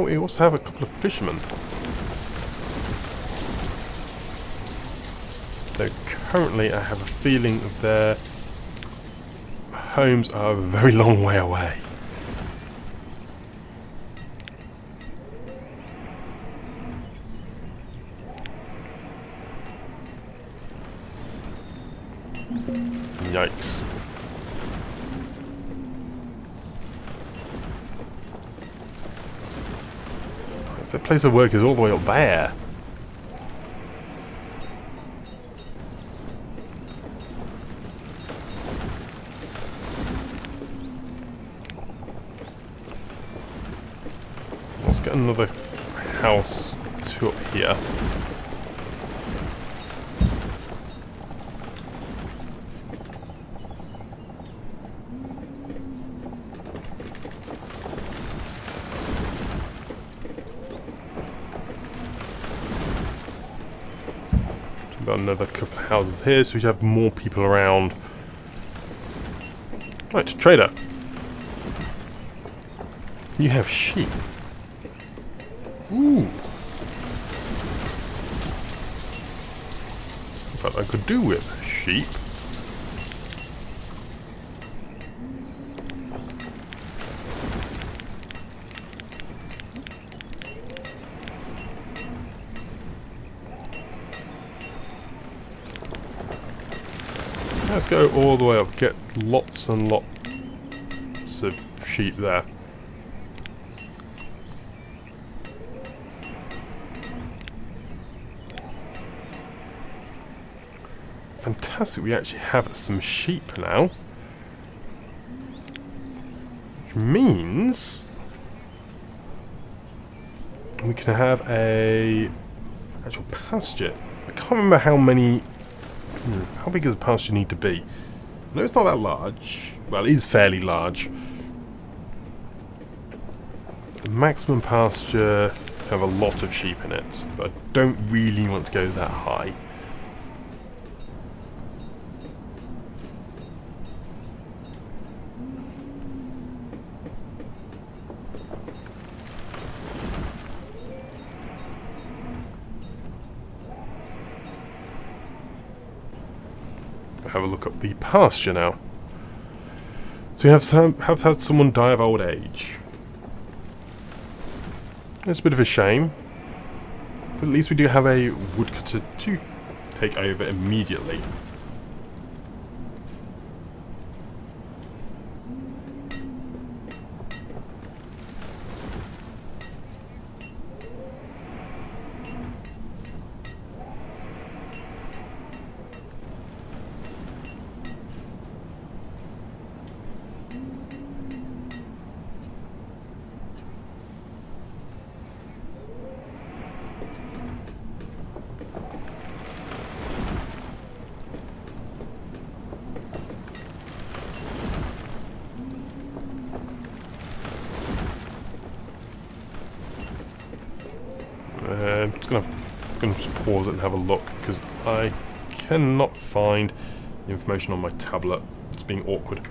we also have a couple of fishermen. Though currently I have a feeling their homes are a very long way away. Yikes. Their place of work is all the way up there. Let's get another house to up here. Got another couple of houses here, so we should have more people around. Right, trader. You have sheep. Ooh. In fact, I could do with sheep. Let's go all the way up, get lots and lots of sheep there. Fantastic, we actually have some sheep now. Which means we can have a actual pasture. I can't remember how many. How big does a pasture need to be? No, it's not that large. Well, it is fairly large. The maximum pasture can have a lot of sheep in it, but I don't really want to go that high. Have a look at the pasture now. So we have had someone die of old age. It's a bit of a shame. But at least we do have a woodcutter to take over immediately. I'm just gonna just pause it and have a look because I cannot find the information on my tablet. It's being awkward.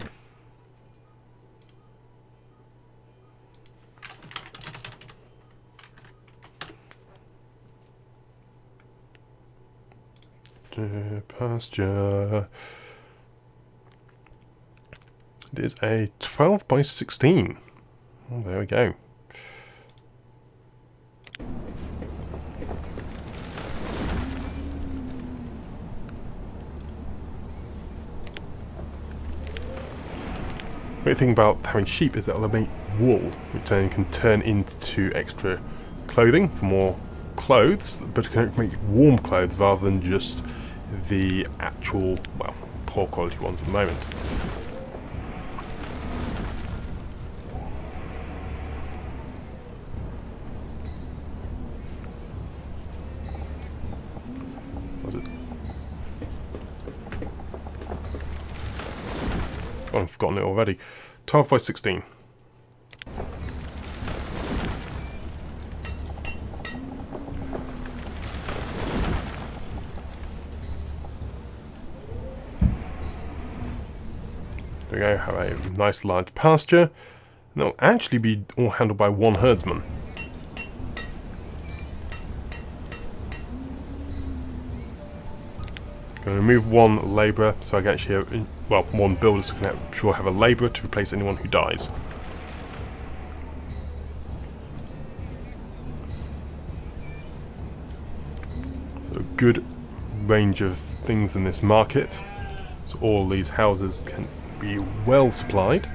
Pasture. It is a 12 by 16. Oh, there we go. The great thing about having sheep is that they'll make wool, which then can turn into extra clothing for more clothes, but it can make warm clothes rather than just the actual, well, poor quality ones at the moment. I've forgotten it already. 12 by 16. There we go, have a nice large pasture. And it'll actually be all handled by one herdsman. Going to remove one labourer so I can actually have, well, one builder so I can have a labourer to replace anyone who dies. So a good range of things in this market. So all these houses can be well supplied.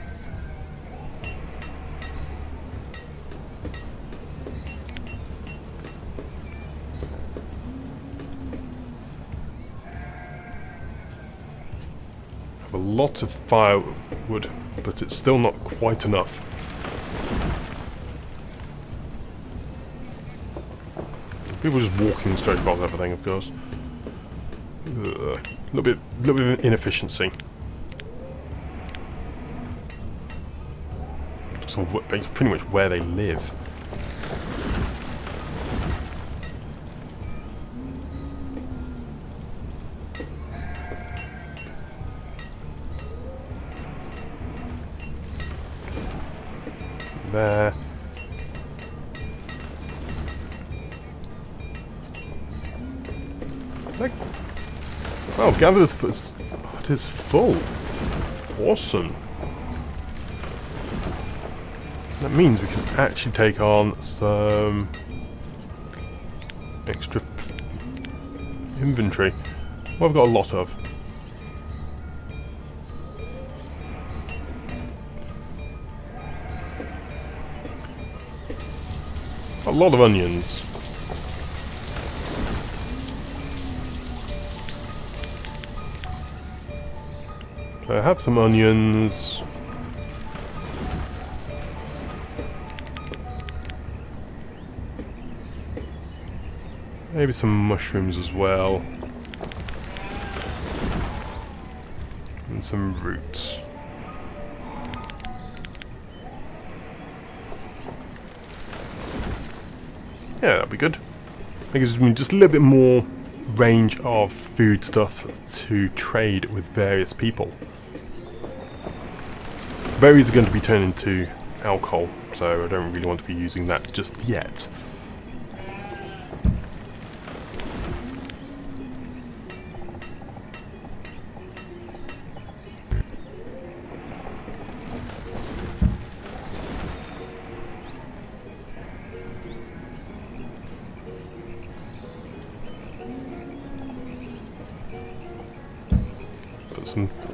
A lot of firewood, but it's still not quite enough. People just walking straight across everything, of course. A little bit of inefficiency. Sort of pretty much where they live. There. Oh, gatherers for it is full. Awesome. That means we can actually take on some extra inventory. Well, I've got a lot of. A lot of onions. So I have some onions. Maybe some mushrooms as well. And some roots. Yeah, that'd be good. It gives me just a little bit more range of food stuff to trade with various people. Berries are going to be turned into alcohol, so I don't really want to be using that just yet.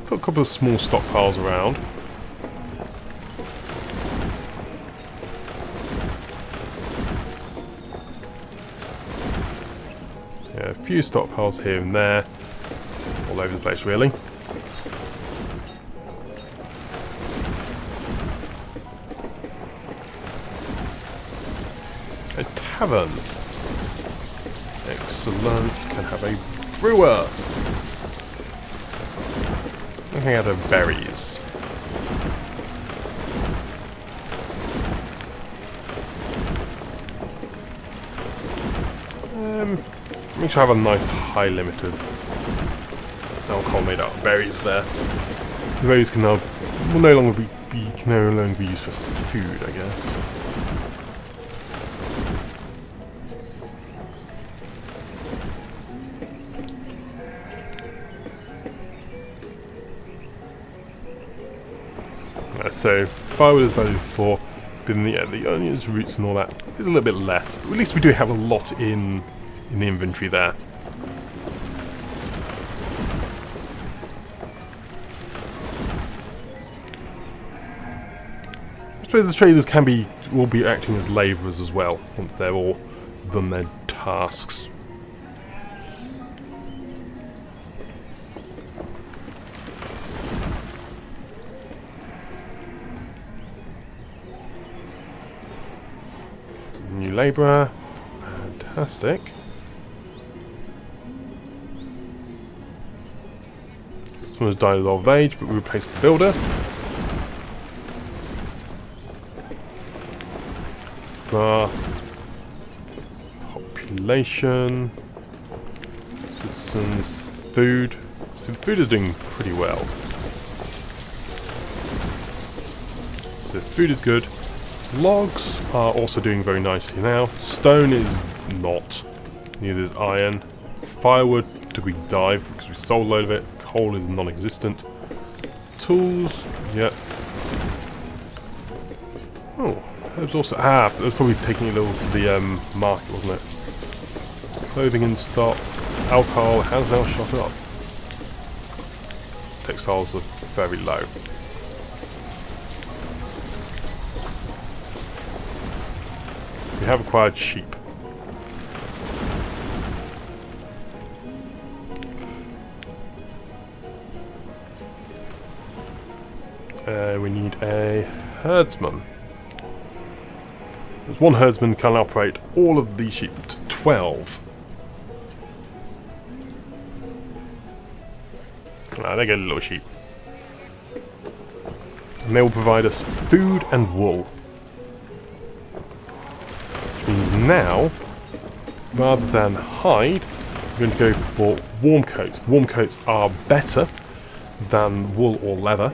Put a couple of small stockpiles around. Yeah, a few stockpiles here and there, all over the place really. A tavern. Excellent. You can have a brewer. Looking out of berries. Make sure I have a nice high limit of alcohol made out of berries there. The berries can now will no longer be used for food, I guess. So firewood is valued for, but the onions, roots and all that is a little bit less. But at least we do have a lot in the inventory there. I suppose the traders will be acting as labourers as well once they're all done their tasks. New labourer, fantastic. Someone has died of old age, but we replaced the builder. Graphs, population, citizens, food. So the food is doing pretty well. So food is good. Logs are also doing very nicely now. Stone is not. Neither is iron. Firewood took a big dive because we stole a load of it. Coal is non-existent. Tools, yeah. Oh, that was also... Ah, that was probably taking it a little to the market, wasn't it? Clothing in stock. Alcohol has now shot up. Textiles are very low. We have acquired sheep. We need a herdsman. There's one herdsman can operate all of these sheep to 12. Ah, they get little sheep. And they will provide us food and wool. Which means now, rather than hide, we're going to go for warm coats. The warm coats are better than wool or leather.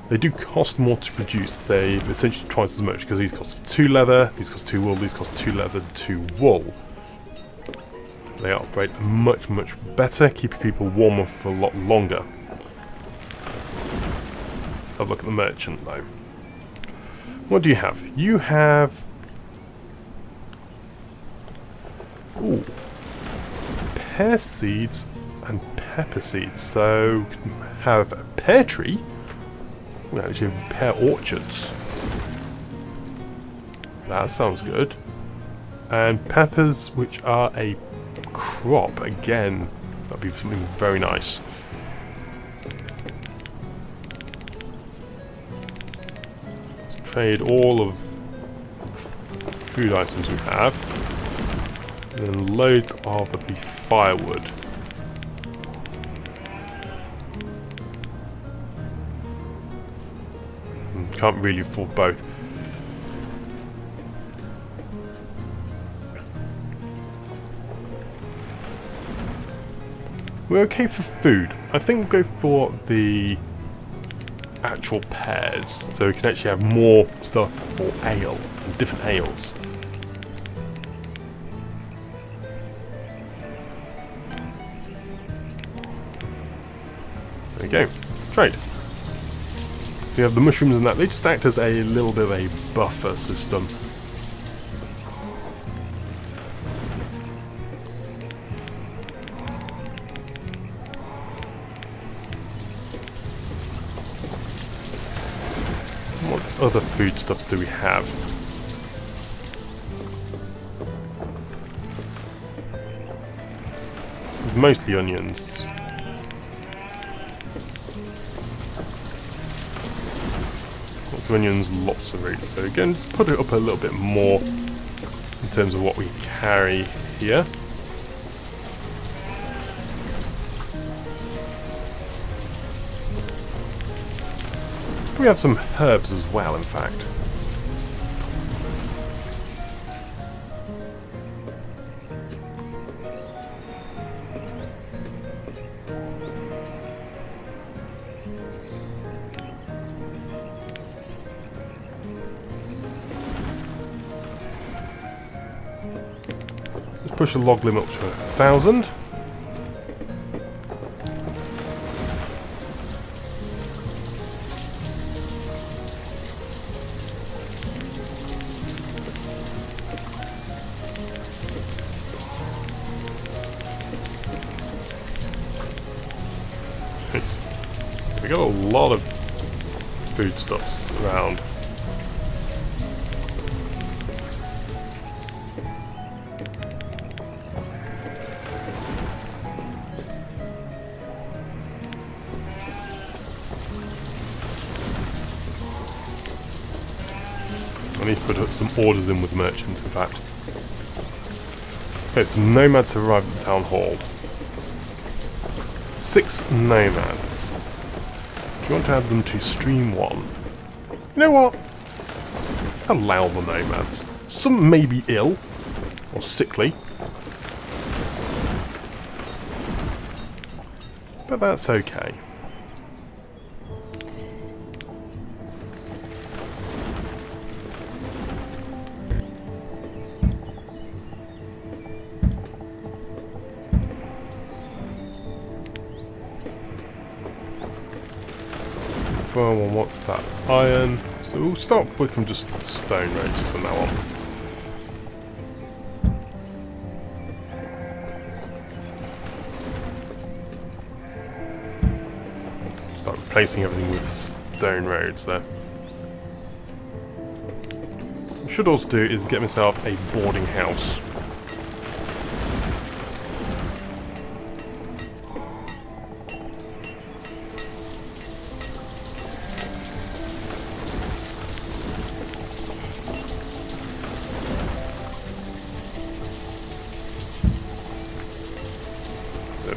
They do cost more to produce. They've essentially twice as much because these cost 2 leather, these cost 2 wool, these cost 2 leather, 2 wool. They operate much, much better, keeping people warmer for a lot longer. Let's have a look at the merchant though. What do you have? You have... Ooh. Pear seeds and pepper seeds. So, we can have a pear tree. We actually have pear orchards. That sounds good. And peppers, which are a crop. Again, that'd be something very nice. Let's trade all of the food items we have. And then loads of the firewood. Can't really afford both. We're okay for food. I think we'll go for the actual pears, so we can actually have more stuff for ale, different ales. There we go. Trade. We have the mushrooms and that. They just act as a little bit of a buffer system. What other foodstuffs do we have? Mostly onions. Lots of onions, lots of roots. So again, just put it up a little bit more in terms of what we carry here. We have some herbs as well, in fact. Let's push the log limit up to 1,000. We got a lot of foodstuffs around. I need to put some orders in with merchants, in fact. Okay, some nomads have arrived at the town hall. 6 nomads. Do you want to add them to stream 1? You know what? Let's allow the nomads. Some may be ill or sickly, but that's okay. everyone wants that iron, so we'll start putting just stone roads from now on. Start replacing everything with stone roads there. What I should also do is get myself a boarding house.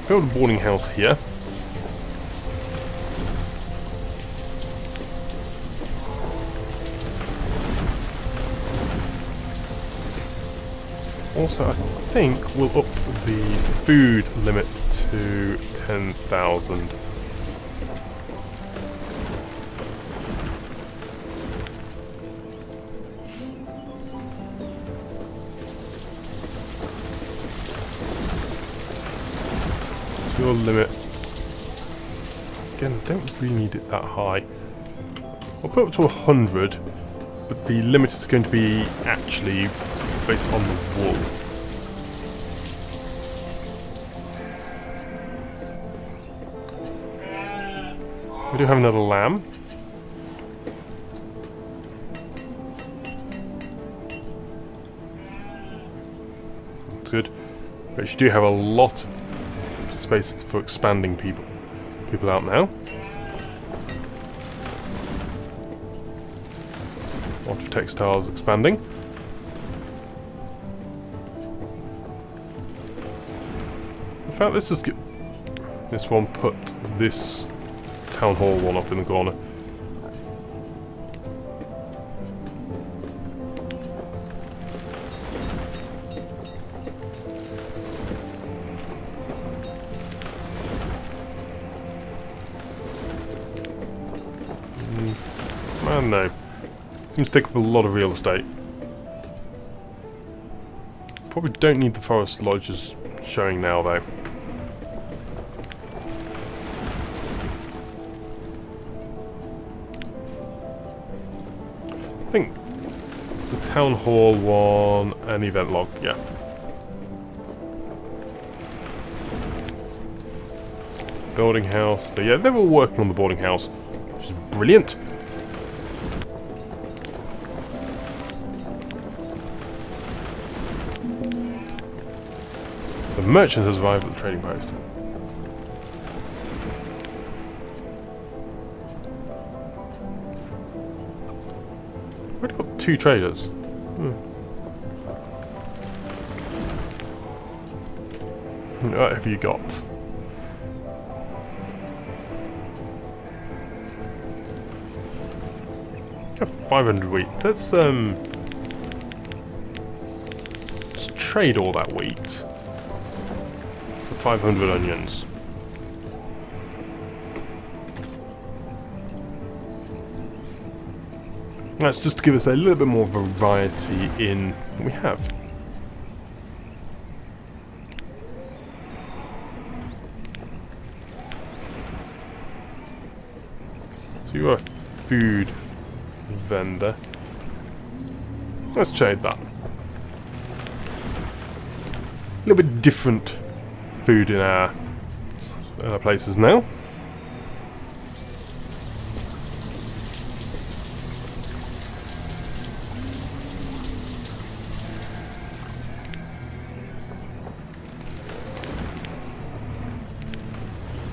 Build a boarding house here. Also, I think we'll up the food limit to 10,000. Your limits. Again, don't really need it that high. I'll put up to 100, but the limit is going to be actually based on the wool. We do have another lamb. That's good. But you do have a lot of space for expanding people out now. A lot of textiles expanding. In fact, let's just get this one, put this town hall one up in the corner. Man, no. Seems to take up a lot of real estate. Probably don't need the forest lodges showing now, though. I think the town hall one, an event log, yeah. Boarding house, so yeah, they're all working on the boarding house, which is brilliant. The merchant has arrived at the trading post. We've already got 2 traders. What have you got? You have 500 wheat. Let's trade all that wheat. 500 onions. That's just to give us a little bit more variety in what we have. So you're a food vendor. Let's trade that. A little bit different food in our places now.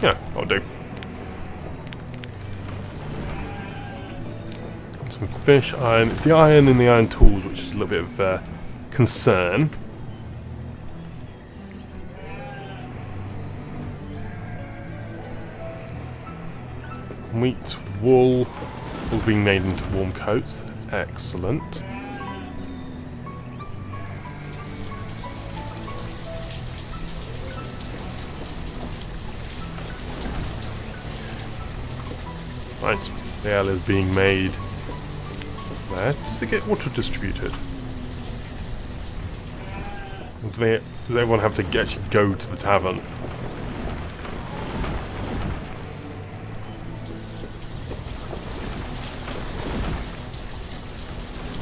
Yeah, I'll do. Some fish, iron. It's the iron in the iron tools which is a little bit of concern. Wheat, wool, all being made into warm coats. Excellent. Nice. The ale is being made there. Does it get water distributed? Or does everyone have to actually go to the tavern?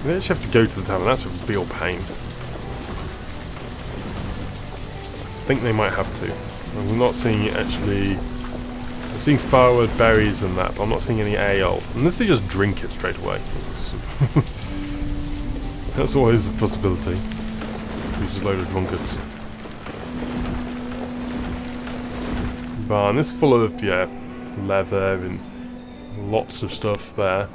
They actually have to go to the tavern. That's a real pain. I think they might have to. I'm not seeing it actually. I'm seeing firewood, berries and that, but I'm not seeing any ale. Unless they just drink it straight away. That's always a possibility. Just a load of drunkards. Barn. This is full of, yeah, leather and lots of stuff there.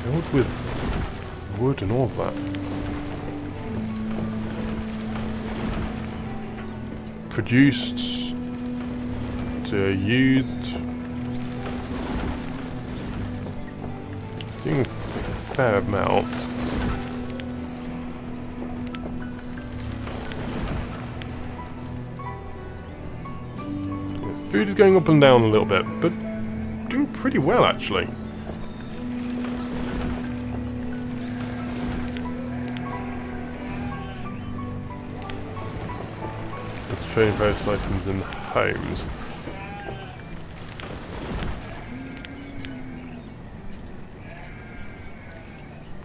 Filled with wood and all of that. Produced to used. Doing a fair amount. Food is going up and down a little bit, but doing pretty well actually. Let's trade various items in homes.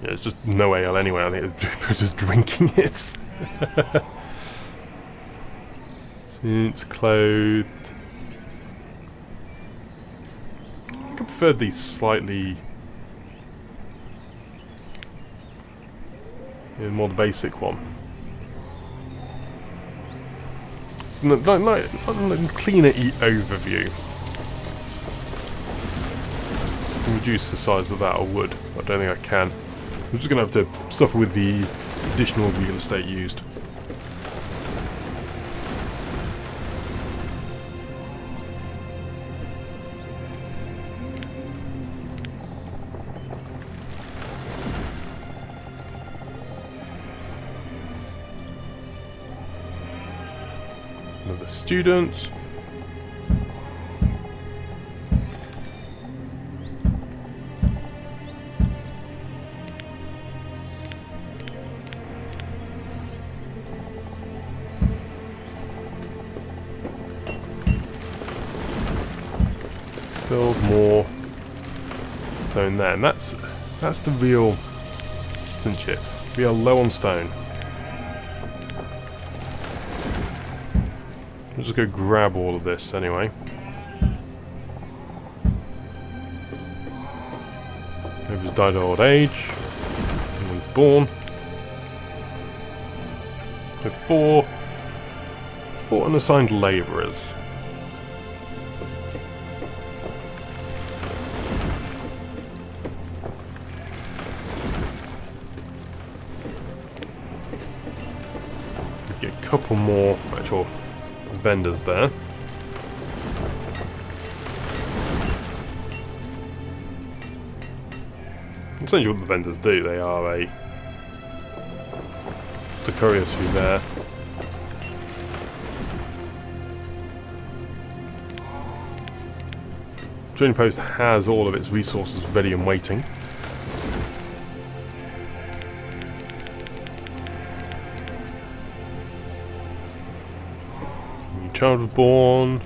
Yeah, it's just no ale anyway. I think people are just drinking it. It's clothed. I prefer the slightly more the basic one. It's like cleaner overview. Reduce the size of that or wood. I don't think I can. I'm just going to have to suffer with the additional real estate used. Another student. Build more stone there, and that's the real cinch it. We are low on stone. I'll just go grab all of this anyway. Neighbours died of old age. No one's born. So four unassigned labourers. Get a couple more actual vendors there. Essentially what the vendors do, they are the couriers through there. Trading post has all of its resources ready and waiting. New child was born.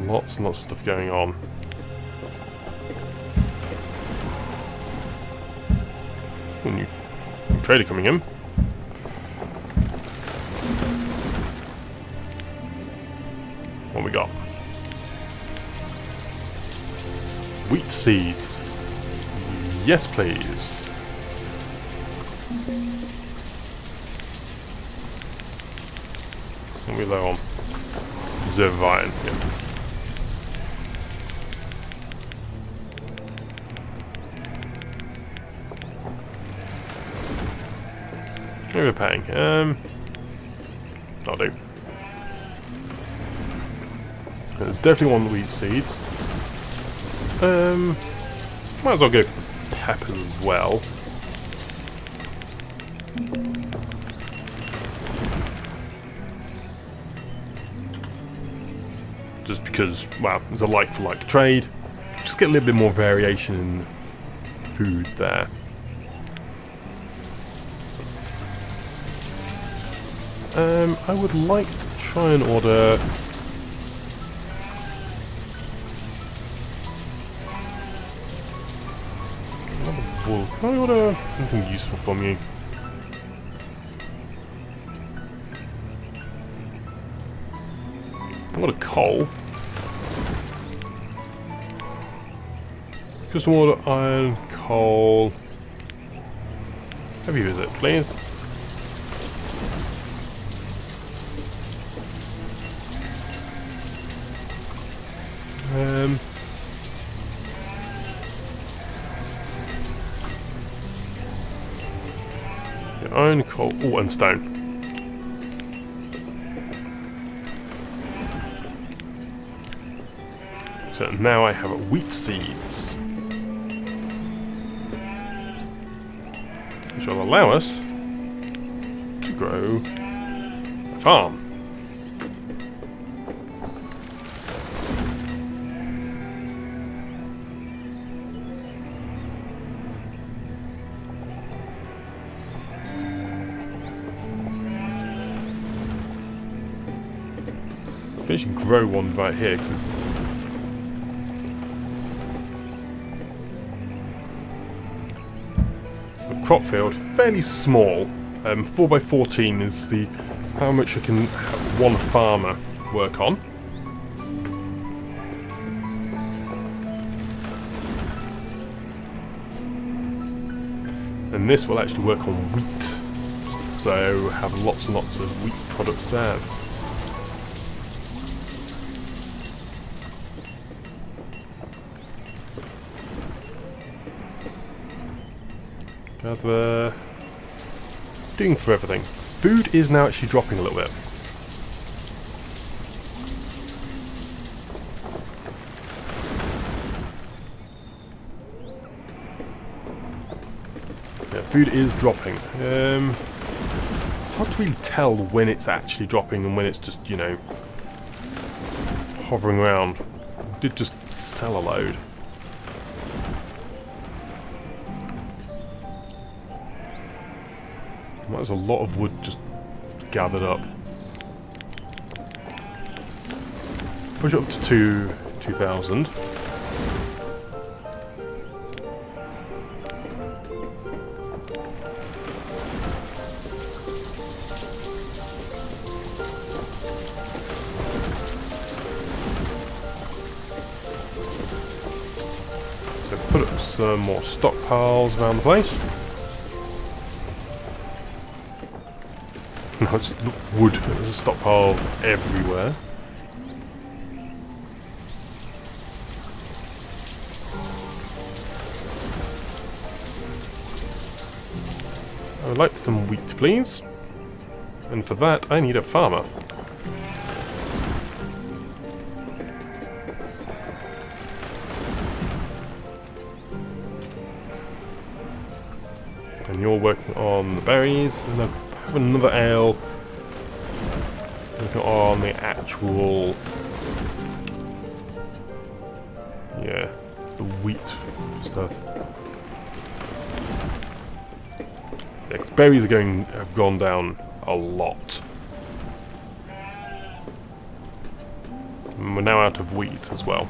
Lots and lots of stuff going on. New trader coming in. What we got? Wheat seeds. Yes, please. What are we low on? Reserve of iron. Yeah. Overpaying. I'll do. Definitely want the wheat seeds. Might as well go for the peppers as well. Just because, well, it's a like-for-like trade. Just get a little bit more variation in food there. I would like to try and order... wool. Can I order anything useful from you? I want a coal. Just order iron, coal. Heavy visit, please. Yeah, iron, coal, oh, and stone. So now I have wheat seeds, which will allow us to grow a farm. I should grow one right here. The crop field, fairly small. 4x14 is the how much I can have one farmer work on. And this will actually work on wheat, so have lots and lots of wheat products there. Gather. Doing for everything. Food is now actually dropping a little bit. Yeah, food is dropping. It's hard to really tell when it's actually dropping and when it's just, you know, hovering around. I did just sell a load. There's a lot of wood just gathered up. Push it up to 2,000. So put up some more stockpiles around the place. No, it's the wood. There's stockpiles everywhere. I would like some wheat, please. And for that, I need a farmer. And you're working on the berries. And have another ale. Working on the actual... yeah, the wheat stuff. Yeah, 'cause berries have gone down a lot. And we're now out of wheat as well.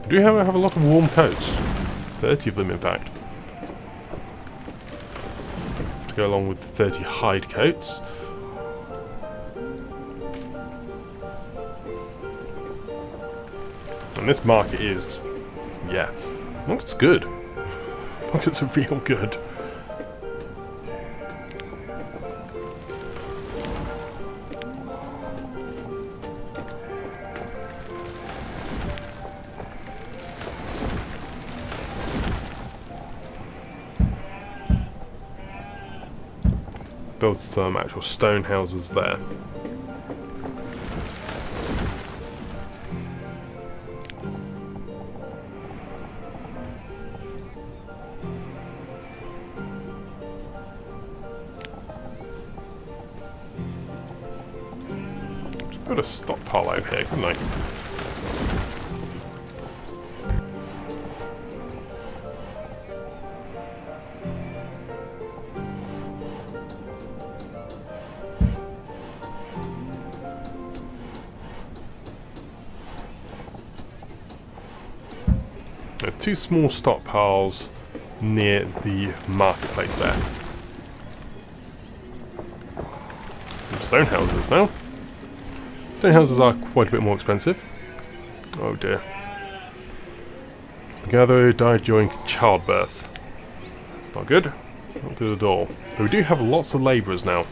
We do have a lot of warm coats. 30 of them, in fact. To go along with 30 hide coats. And this market is... yeah. Market's good. Markets are real good. Build some actual stone houses there. Just put a stockpile over here, couldn't I? 2 small stockpiles near the marketplace there. Some stone houses now. Stone houses are quite a bit more expensive. Oh dear. The gatherer died during childbirth. That's not good. Not good at all. But we do have lots of labourers now.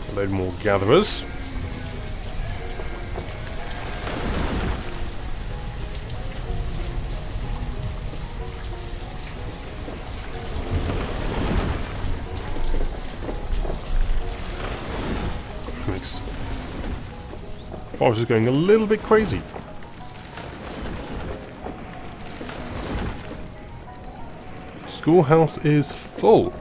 A load more gatherers. Forest is going a little bit crazy. Schoolhouse is full.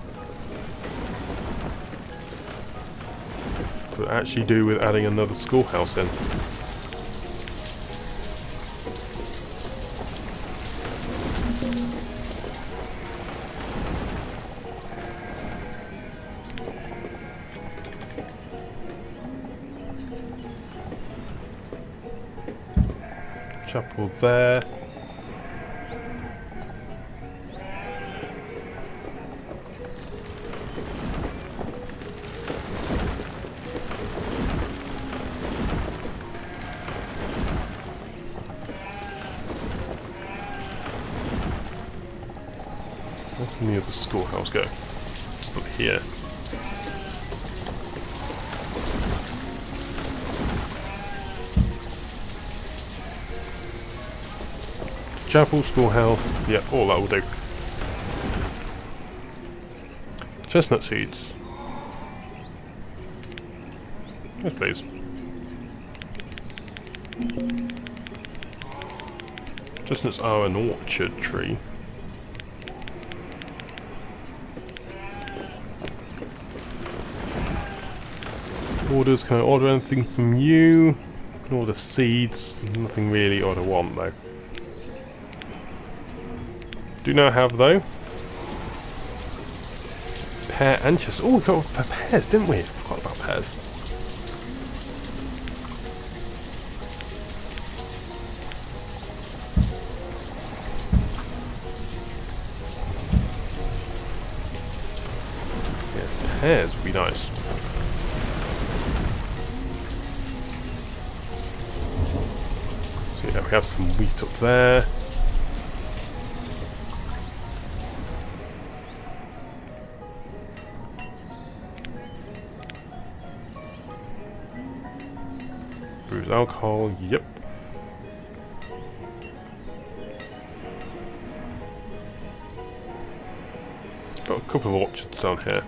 Could actually do with adding another schoolhouse in. Chapel there. Where's the other schoolhouse go? Just up here. Chapel, schoolhouse, yeah, all that will do. Chestnut seeds. Yes, please. Chestnuts are an orchard tree. Orders, can I order anything from you? I can order seeds, nothing really odd I want though. Do not have though. Pear and chestnut. Oh, we got for pears, didn't we? I forgot about pears. Yes, pears would be nice. So yeah, we have some wheat up there. Brews alcohol, yep. Got a couple of orchards down here.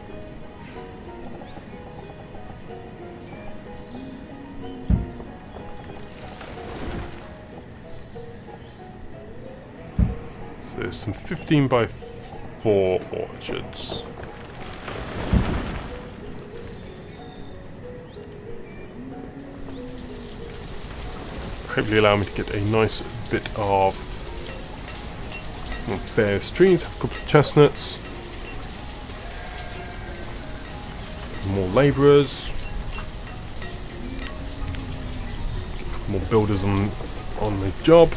So there's some 15 by 4 orchards. Hopefully allow me to get a nice bit of various trees. Have a couple of chestnuts, more labourers, more builders on the job.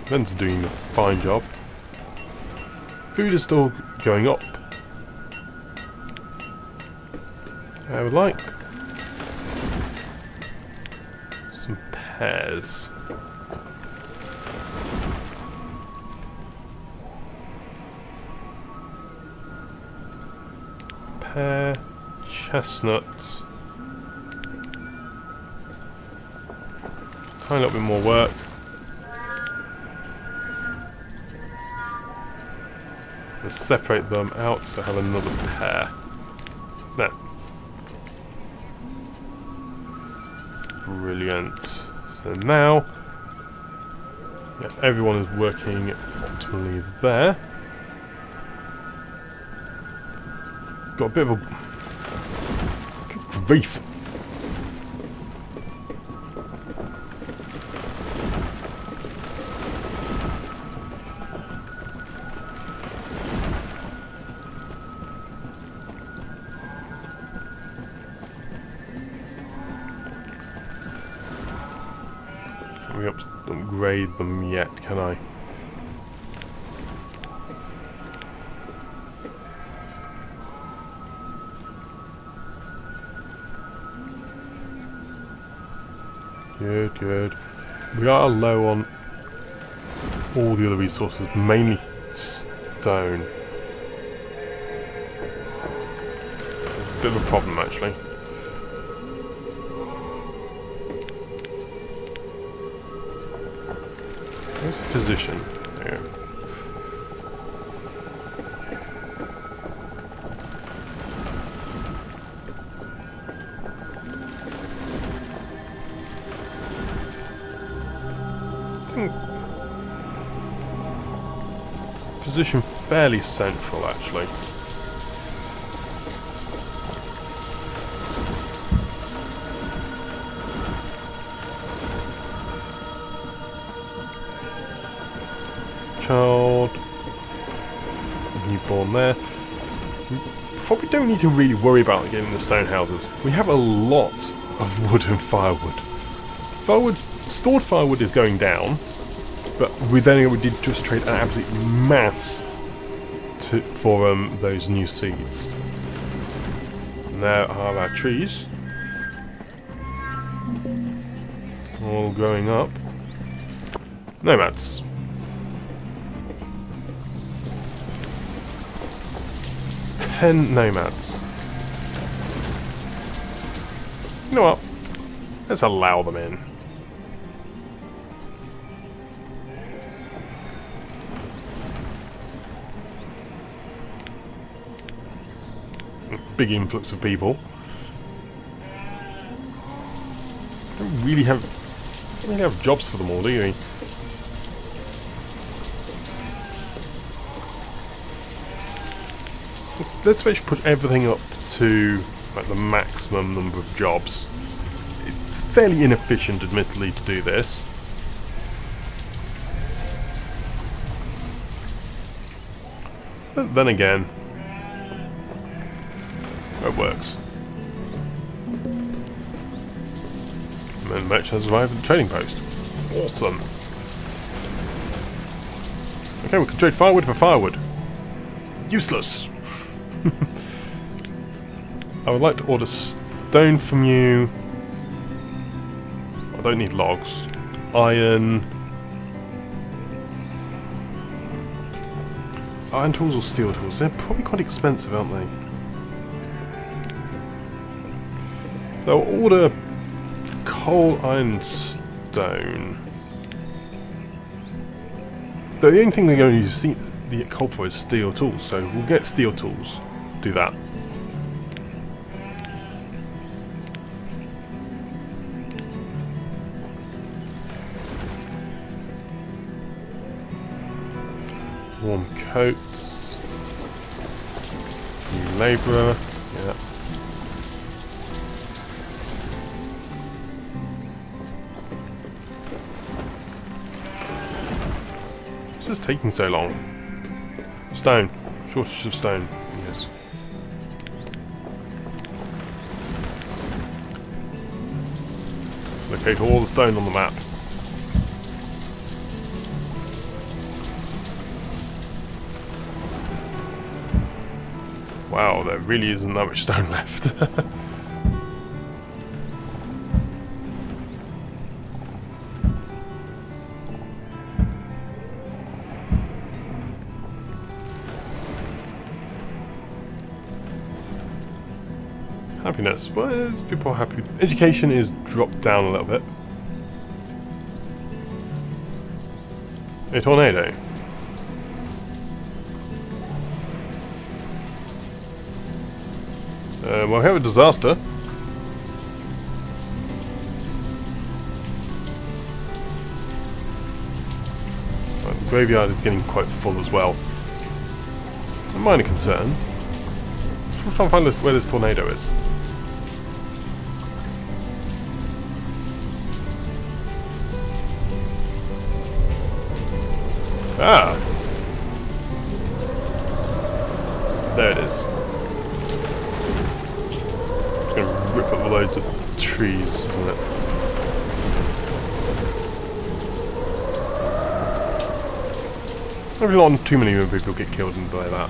Vendor's doing a fine job. Food is still going up. I would like some pears. Pear, chestnuts. Tiny little bit more work. Let's separate them out so I have another pair. There. Brilliant. So now Yeah, everyone is working optimally there. Got a bit of a... Good grief! Can we upgrade them yet, can I? Good, good. We are low on all the other resources, mainly stone. Bit of a problem, actually. Where's the physician? There. Position fairly central, actually. Child, newborn there. We probably don't need to really worry about getting the stone houses. We have a lot of wood and firewood. Stored firewood is going down. But we did just trade an absolute mass for those new seeds. And there are our trees. All growing up. Nomads. Ten nomads. You know what? Let's allow them in. Big influx of people. Don't really have jobs for them all, do you? Let's actually put everything up to like the maximum number of jobs. It's fairly inefficient, admittedly, to do this. But then again, it works. And then match has arrived at the trading post. Awesome. Okay, we can trade firewood for firewood. Useless. I would like to order stone from you. I don't need logs. Iron. Iron tools or steel tools? They're probably quite expensive, aren't they? They'll order coal, iron, stone. The only thing they're going to use the coal for is steel tools, so we'll get steel tools. Do that. Warm coats. New labourer. Yeah. It's just taking so long. Stone. Shortage of stone. Yes. Locate all the stone on the map. Wow, there really isn't that much stone left. Happiness. Well, people are happy. Education is dropped down a little bit. A tornado. Well, we have a disaster. Graveyard is getting quite full as well. A minor concern. I'm trying to find where this tornado is. Ah! There it is. It's going to rip up loads of trees, isn't it? Maybe not too many people get killed by that.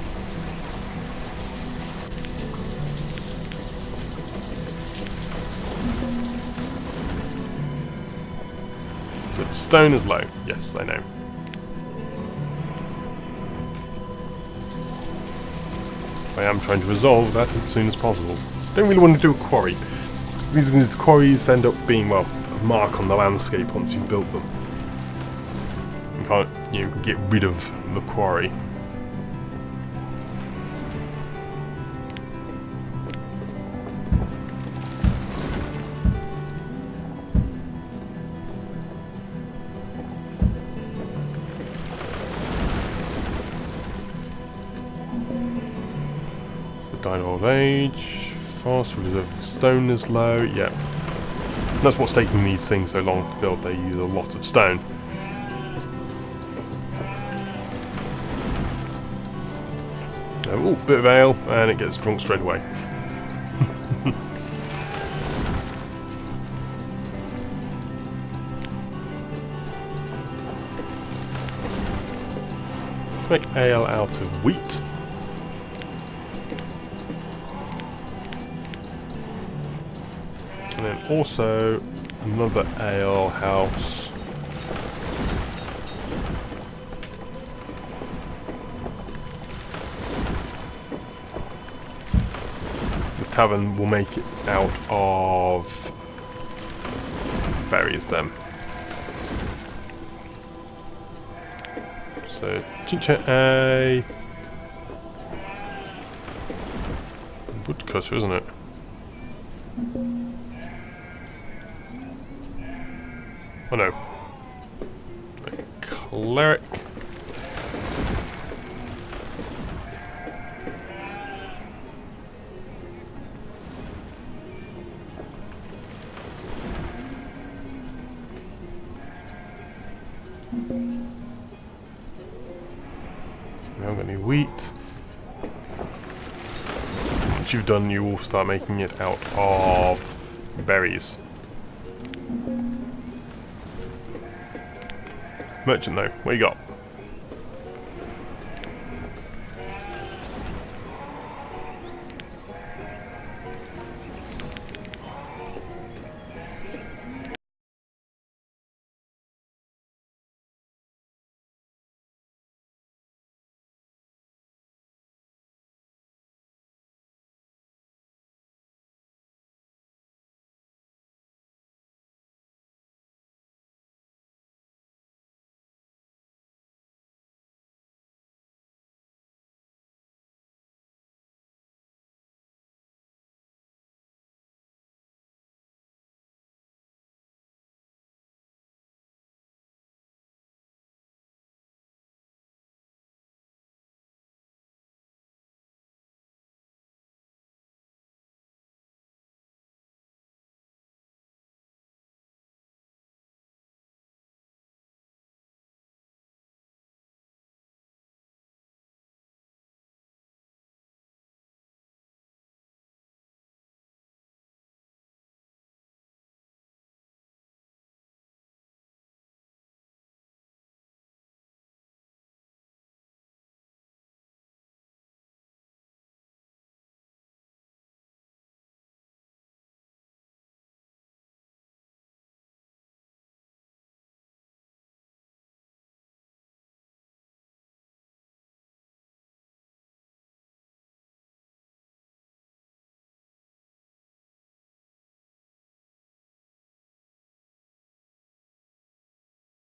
So stone is low. Yes, I know. I am trying to resolve that as soon as possible. Don't really want to do a quarry. These quarries end up being, well, a mark on the landscape once you've built them. You can't, get rid of the quarry. Died old age, fast reserve stone is low, yeah. That's what's taking these things so long to build, they use a lot of stone. Oh, bit of ale, and it gets drunk straight away. Let's make ale out of wheat. And then also another ale house. This tavern will make it out of berries then. So a woodcutter, isn't it? Oh no. A cleric. We haven't got any wheat. Once you've done, you will start making it out of berries. Merchant though, what you got?